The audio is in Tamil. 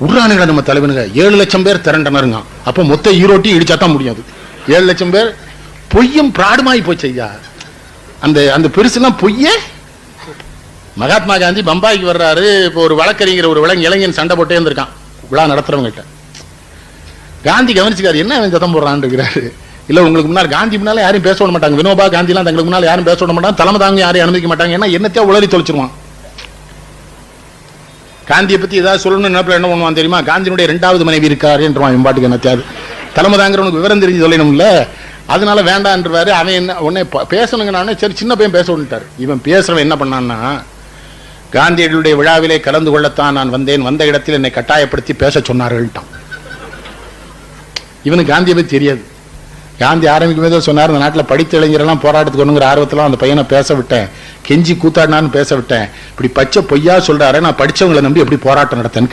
உருளானுங்க நம்ம தலைவனுங்க 7 லட்சம் பேர் திரண்டனருங்க. அப்ப மொத்த ஈரோட்டி இடிச்சாதான் முடியாது. 7 லட்சம் பேர் பொய்யும் பிராடுமாயி போச்சு ஐயா. அந்த பெருசுலாம் பொய்யே. மகாத்மா காந்தி பம்பாய்க்கு வர்றாரு. இப்போ ஒரு வழக்கறிஞர் ஒரு இளைஞன் சண்டை போட்டே இருந்திருக்கான் விழா நடத்துறவங்க கிட்ட. காந்தி கவனிச்சுக்காரு, என்ன சத்தம் போடுறான்னு இருக்கிறாரு. இல்ல உங்களுக்கு முன்னாள் காந்தி முன்னால யாரும் பேச விட மாட்டாங்க, வினோபா காந்தி எல்லாம் தங்களுக்கு முன்னால யாரும் பேச விட மாட்டாங்க, தலைமை தாங்க யாரையும் அனுமதிக்க மாட்டாங்க, ஏன்னா என்னத்தையா உளறி தொலைச்சிருவான். காந்தியை பத்தி ஏதாவது சொல்லணும்னு என்ன பண்ணுவான் தெரியுமா? காந்தியினுடைய 2வது மனைவி இருக்காரு என்றுவான் எம்பாட்டுக்கு. என்னத்தையாவது தலைமை தாங்கிறவனுக்கு விவரம் தெரிஞ்சு சொல்லணும்ல, அதனால வேண்டான்றாரு. அவன் என்ன உடனே பேசணுங்க, நானே சரி சின்ன பையன் பேச விட்டாரு. இவன் பேசுறவன் என்ன பண்ணான்னா, காந்தியடிகளுடைய விழாவிலே கலந்து கொள்ளத்தான் நான் வந்தேன், வந்த இடத்தில் என்னை கட்டாயப்படுத்தி பேச சொன்னார்கள்ட்டான். இவனுக்கு காந்தியை பத்தி தெரியாது. காந்தி ஆரம்பிக்கும் போதே சொன்னார், இந்த நாட்டில் படித்த இளைஞரெல்லாம் போராட்டத்துக்கு ஒண்ணுங்கிற ஆர்வத்தில் அந்த பையனை பேச விட்டேன், கெஞ்சி கூத்தாடினான்னு பேச விட்டேன். இப்படி பச்சை பொய்யா சொல்றாரு, நான் படிச்சவங்களை நம்பி எப்படி போராட்டம் நடத்தேன்னு கேட்டேன்.